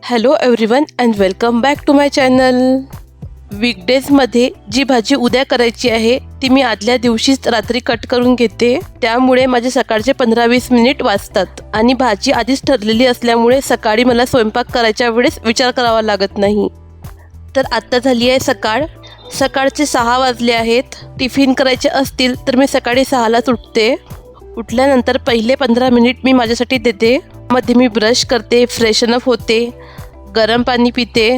Hello everyone and welcome back to my channel. वीकडेजमध्ये जी भाजी उद्या करायची आहे ती मी आदल्या दिवशीच रात्री कट करून घेते. त्यामुळे माझे सकाळचे 15-20 मिनिट वाचतात आणि भाजी आधीच ठरलेली असल्यामुळे सकाळी मला स्वयंपाक करायच्या वेळेस विचार करावा लागत नाही. तर आत्ता झाली आहे सकाळचे 6 वाजले आहेत. टिफिन करायचे असतील तर मी सकाळी 6लाच उठते. उठल्यानंतर पहिले 15 मिनिट मी माझ्यासाठी देते. मध्ये मी ब्रश करते, फ्रेशनअप होते, गरम पाणी पिते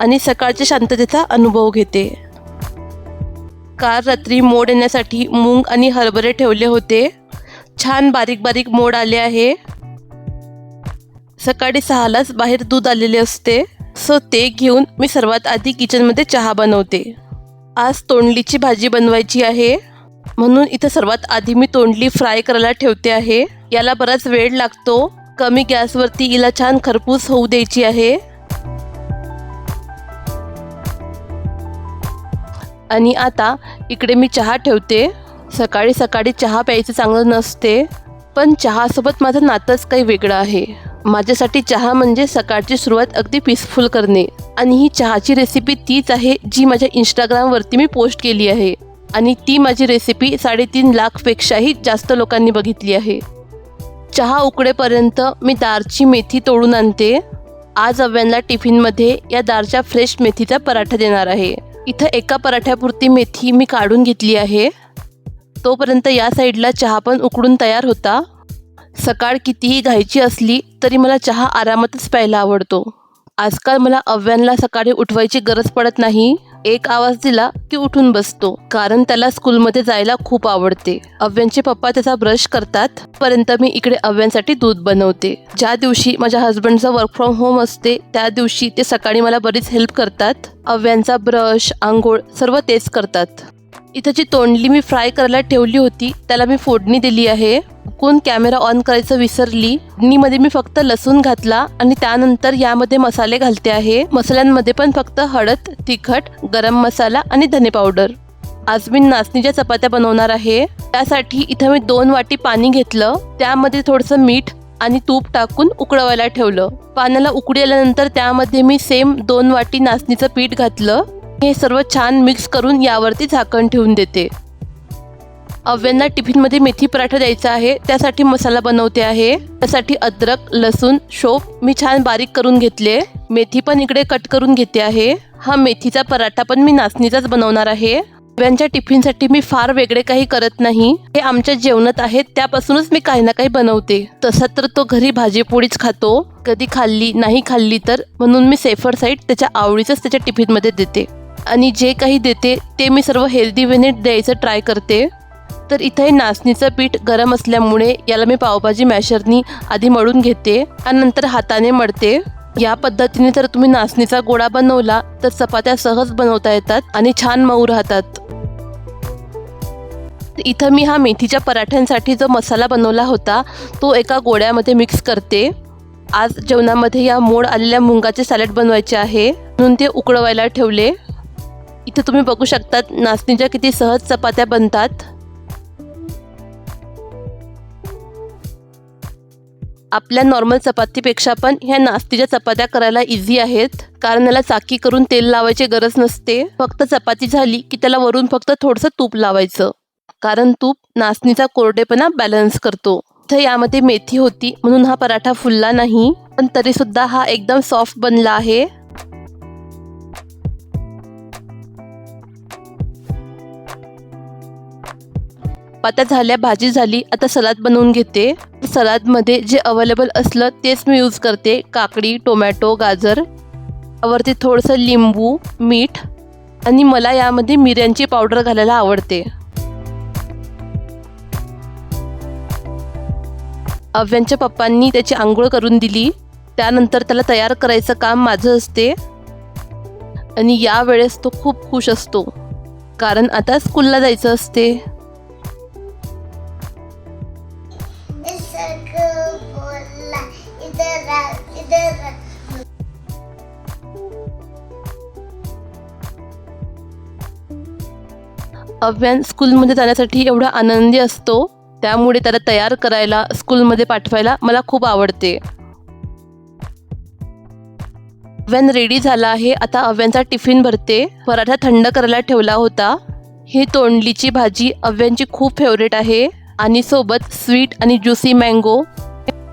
आणि सकाळच्या शांततेचा अनुभव घेते. काल रात्री मोड येण्यासाठी मूग आणि हरभरे ठेवले होते. छान बारीक बारीक मोड आले आहे. सकाळी 6लाच बाहेर दूध आलेले असते, सो ते घेऊन मी सर्वात आधी किचनमध्ये चहा बनवते. आज तोंडलीची भाजी बनवायची आहे, म्हणून इथं सर्वात आधी मी तोंडली फ्राय करायला ठेवते आहे. याला बराच वेळ लागतो. कमी गॅसवरती हिला छान खरपूस होऊ द्यायची आहे. आणि आता इकडे मी चहा ठेवते. सकाळी सकाळी चहा प्यायचं चांगलं नसते, पण चहासोबत माझं नातंच काही वेगळं आहे. माझ्यासाठी चहा म्हणजे सकाळची सुरुवात अगदी पीसफुल करणे. आणि ही चहाची रेसिपी तीच आहे जी माझ्या इंस्टाग्रामवरती मी पोस्ट केली आहे. आणि ती माझी रेसिपी 3.5 लाखपेक्षाही जास्त लोकांनी बघितली आहे. चहा उकळेपर्यंत मी दारची मेथी तोडून आणते. आज अव्यांना टिफिनमध्ये या दारच्या फ्रेश मेथीचा पराठा देणार आहे. इथं एका पराठ्यापुरती मेथी मी काढून घेतली आहे. तोपर्यंत या साईडला चहा पण उकळून तयार होता. सकाळ कितीही घाईची असली तरी मला चहा आरामातच प्यायला आवडतो. आजकाल मला अव्यांना सकाळी उठवायची गरज पडत नाही. एक आवाज दिला की उठून बसतो, कारण त्याला स्कूलमध्ये जायला खूप आवडते. अव्यांचे पप्पा त्याचा ब्रश करतात पर्यंत मी इकडे अव्यांसाठी दूध बनवते. ज्या दिवशी माझ्या हस्बंडचं वर्क फ्रॉम होम असते त्या दिवशी ते सकाळी मला बरीच हेल्प करतात. अव्यांचा ब्रश, आंघोळ सर्व तेच करतात. इथं जी तोंडली मी फ्राय करायला ठेवली होती त्याला मी फोडणी दिली आहे. कोण कॅमेरा ऑन करायचं विसरली. फोडणीमध्ये मी फक्त लसूण घातला आणि त्यानंतर यामध्ये मसाले घालते आहे. मसाल्यांमध्ये पण फक्त हळद, तिखट, गरम मसाला आणि धने पावडर. आज मी नाचणीच्या चपात्या बनवणार आहे. त्यासाठी इथं मी 2 वाटी पाणी घेतलं. त्यामध्ये थोडंसं मीठ आणि तूप टाकून उकळवायला ठेवलं. पाण्याला उकळी आल्यानंतर त्यामध्ये मी सेम 2 वाटी नाचणीचं पीठ घातलं. हे सर्व छान मिक्स करून यावरती झाकण ठेवून देते. अव्यांना टिफिनमध्ये मेथी पराठा द्यायचा आहे, त्यासाठी मसाला बनवते आहे. त्यासाठी अद्रक, लसूण, शोप मी छान बारीक करून घेतले. मेथी पण इकडे कट करून घेते आहे. हा मेथीचा पराठा पण मी नाचणीचाच बनवणार आहे. अव्यांच्या टिफिनसाठी मी फार वेगळे काही करत नाही. हे आमच्या जेवणात आहेत त्यापासूनच मी काही ना काही बनवते. तसा तर तो घरी भाजीपोळीच खातो. कधी खाल्ली नाही खाल्ली तर, म्हणून मी सेफर साईड त्याच्या आवडीचंच त्याच्या टिफिनमध्ये देते. आणि जे काही देते ते मी सर्व हेल्दी वेने द्यायचं ट्राय करते. तर इथे नाचणीचं पीठ गरम असल्यामुळे याला मी पावभाजी मॅशरनी आधी मळून घेते आणि नंतर हाताने मळते. या पद्धतीने जर तुम्ही नाचणीचा गोळा बनवला तर चपात्या सहज बनवता येतात आणि छान मऊ राहतात. इथं मी हा मेथीच्या पराठ्यांसाठी जो मसाला बनवला होता तो एका गोळ्यामध्ये मिक्स करते. आज जेवणामध्ये या मोड आलेल्या मुंगाचे सॅलड बनवायचे आहे, म्हणून ते उकळवायला ठेवले. इथे तुम्ही बघू शकतात नाचणीच्या किती सहज चपात्या बनतात. आपल्या नॉर्मल चपातीपेक्षा पण ह्या नाचणीच्या चपात्या करायला इझी आहेत, कारण याला चाकी करून तेल लावायची गरज नसते. फक्त चपाती झाली की त्याला वरून फक्त थोडंसं तूप लावायचं, कारण तूप नाचणीचा कोरडेपणा बॅलन्स करतो. इथं यामध्ये मेथी होती म्हणून हा पराठा फुलला नाही, पण तरी सुद्धा हा एकदम सॉफ्ट बनला आहे. चपात्या झाल्या, भाजी झाली. आता सलाद बनवून घेते. सलादमध्ये जे अवेलेबल असलं तेच मी यूज करते. काकडी, टोमॅटो, गाजर, यावरती थोडंसं लिंबू, मीठ आणि मला यामध्ये मिऱ्यांची पावडर घालायला आवडते. अव्यांच्या पप्पांनी त्याची आंघोळ करून दिली. त्यानंतर त्याला तयार करायचं काम माझं असते आणि यावेळेस तो खूप खुश असतो, कारण आता स्कूलला जायचं असते. अव्यान स्कूलमध्ये जाण्यासाठी एवढा आनंदी असतो, त्यामुळे त्याला तयार करायला, स्कूलमध्ये पाठवायला मला खूप आवडते. अव्यान रेडी झाला आहे. आता अव्यांचा टिफिन भरते. पराठा थंड करायला ठेवला होता. ही तोंडलीची भाजी अव्यांची खूप फेवरेट आहे आणि सोबत स्वीट आणि ज्युसी मँगो.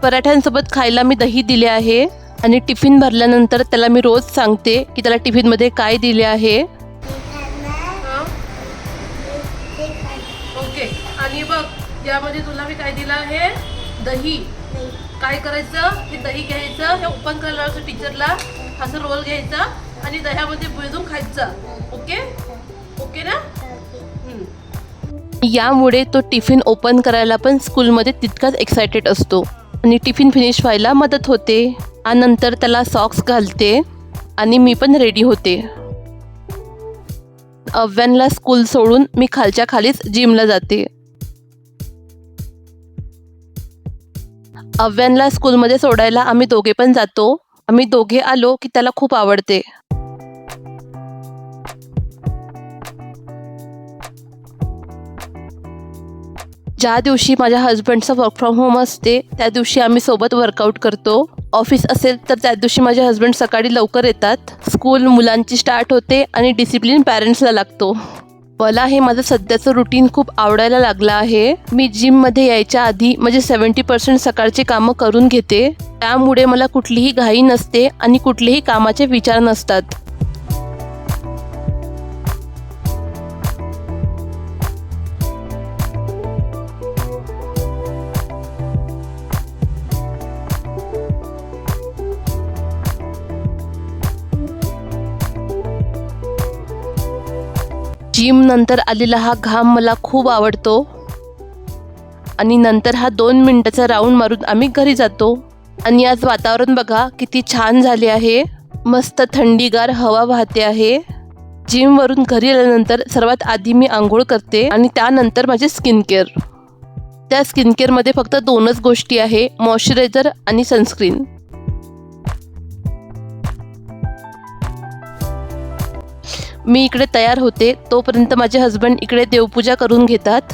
पराठ्यांसोबत खायला मी दही दिले आहे आणि टिफिन भरल्यानंतर त्याला मी रोज सांगते की त्याला टिफिनमध्ये काय दिले आहे. ओके, आणि बघ यामध्ये तुला मी काय दिलं आहे, दही. काय करायचं, हे दही घ्यायचं, हे ओपन करायला टीचरला असं रोल घ्यायचा आणि दह्यामध्ये बुजून खायचं. ओके ओके ना. यामुळे तो टिफिन ओपन करायला पण स्कूलमध्ये तितकाच एक्सायटेड असतो आणि टिफिन फिनिश व्हायला मदत होते. आणि नंतर त्याला सॉक्स घालते आणि मी पण रेडी होते. अव्यांला स्कूल सोडून मी खालच्या खालीच जिमला जाते. अव्यांला स्कूलमध्ये सोडायला आम्ही दोघे पण जातो. आम्ही दोघे आलो की त्याला खूप आवडते. ज्या दिवशी माझ्या हस्बंडचं वर्क फ्रॉम होम असते त्या दिवशी आम्ही सोबत वर्कआउट करतो. ऑफिस असेल तर त्या दिवशी माझे हस्बंड सकाळी लवकर येतात. स्कूल मुलांची स्टार्ट होते आणि डिसिप्लिन पॅरेंट्सला लागतो. मला हे माझं सध्याचं रुटीन खूप आवडायला लागलं आहे. मी जिममध्ये यायच्या आधी म्हणजे 70% सकाळची कामं करून घेते. त्यामुळे मला कुठलीही घाई नसते आणि कुठलेही कामाचे विचार नसतात. जिम नंतर आलेला हा घाम मला खूप आवडतो आणि नंतर हा 2 मिनिटाचा राऊंड मारून आम्ही घरी जातो. आणि आज वातावरण बघा किती छान झाले आहे. मस्त थंडीगार हवा वाहते आहे. जिमवरून घरी आल्यानंतर सर्वात आधी मी आंघोळ करते आणि त्यानंतर माझे स्किन केअर. त्या स्किन केअरमध्ये फक्त 2च गोष्टी आहे, मॉइश्चरायझर आणि सनस्क्रीन. मी इकडे तयार होते तोपर्यंत माझे हस्बंड इकडे देवपूजा करून घेतात.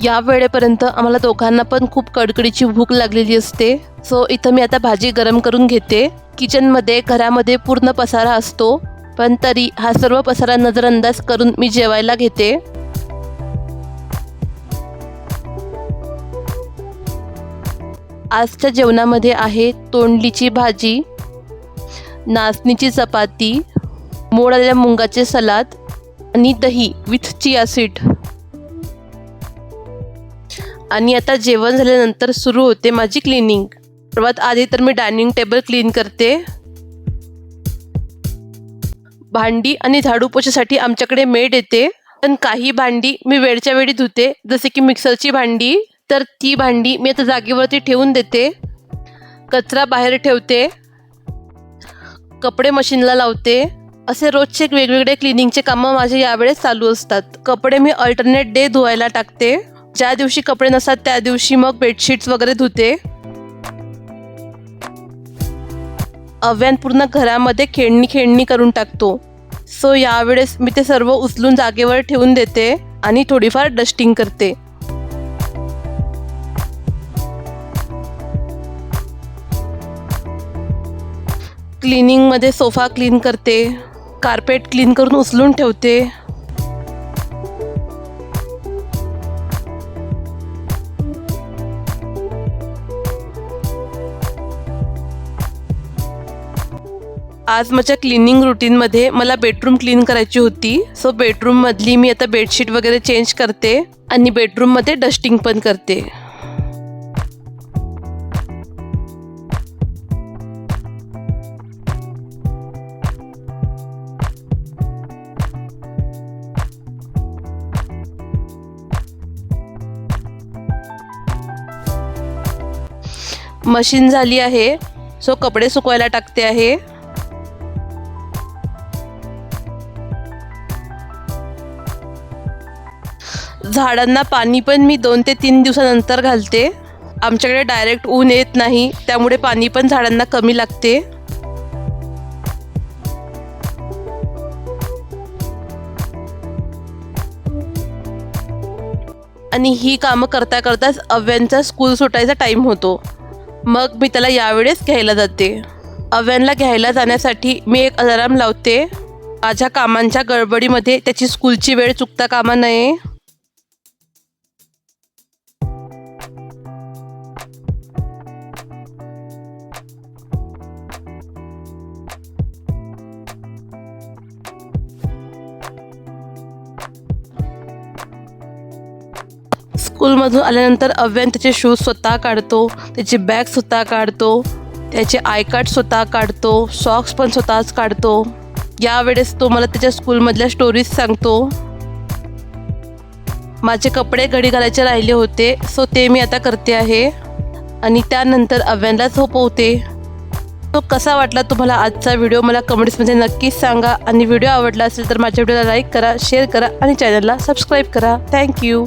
या वेळेपर्यंत आम्हाला दोघांना पण खूप कडकडीची भूक लागलेली असते. सो इथं मी आता भाजी गरम करून घेते. किचनमध्ये घरामध्ये पूर्ण पसारा असतो, पण तरी हा सर्व पसारा नजरअंदाज करून मी जेवायला घेते. आजच्या जेवणामध्ये आहे तोंडलीची भाजी, नाचणीची चपाती, मोड आलेल्या मुंगाचे सलाद आणि दही विथ चिया सीड. आणि आता जेवण झाल्यानंतर सुरू होते माझी क्लिनिंग. सर्वात आधी तर मी डायनिंग टेबल क्लीन करते. भांडी आणि झाडू पोछासाठी आमच्याकडे मेड येते, पण काही भांडी मी वेळच्या वेळी धुते. जसे की मिक्सरची भांडी, तर ती भांडी मी आता जागेवरती ठेवून देते. कचरा बाहेर ठेवते, कपडे मशीनला लावते. असे रोजचे वेगवेगळे क्लिनिंगचे कामं माझे यावेळेस चालू असतात. कपडे मी अल्टरनेट डे धुवायला टाकते. ज्या दिवशी कपडे नसतात त्या दिवशी मग बेडशीट्स वगैरे धुते. अव्यान पूर्ण घरामध्ये खेळणी करून टाकतो. सो यावेळेस मी ते सर्व उचलून जागेवर ठेवून देते आणि थोडीफार डस्टिंग करते. क्लिनिंगमध्ये सोफा क्लीन करते, कार्पेट क्लीन करून उचलून ठेवते. आज माझ्या क्लिनिंग रुटीनमध्ये मला बेडरूम क्लीन करायची होती. सो बेडरूममधली मी आता बेडशीट वगैरे चेंज करते आणि बेडरूममध्ये डस्टिंग पण करते. मशीन झाली आहे, सो कपडे सुकवायला टाकते आहे. झाडांना पाणी पण मी 2 ते 3 दिवसानंतर घालते. आमच्याकडे डायरेक्ट ऊन येत नाही, त्यामुळे पाणी पण झाडांना कमी लागते. आणि ही कामं करता करताच अव्यांचा स्कूल सुटायचा टाईम होतो. मग मी त्याला यावेळेस घ्यायला जाते. अव्यांना घ्यायला जाण्यासाठी मी एक अलार्म लावते. माझ्या कामांच्या गडबडीमध्ये त्याची स्कूलची वेळ चुकता कामा नये. स्कूलमधून आल्यानंतर अव्यान त्याचे शूज स्वतः काढतो, त्याची बॅग स्वतः काढतो, त्याचे आय कार्ड स्वतः काढतो, सॉक्स पण स्वतःच काढतो. यावेळेस तो मला त्याच्या स्कूलमधल्या स्टोरीज सांगतो. माझे कपडे घडी घालायचे राहिले होते, सो ते मी आता करते आहे. आणि त्यानंतर अव्यांला झोपवते. तो कसा वाटला तुम्हाला आजचा व्हिडिओ मला कमेंट्समध्ये नक्कीच सांगा. आणि व्हिडिओ आवडला असेल तर माझ्या व्हिडिओला लाईक करा, शेअर करा आणि चॅनलला सबस्क्राईब करा. थँक्यू.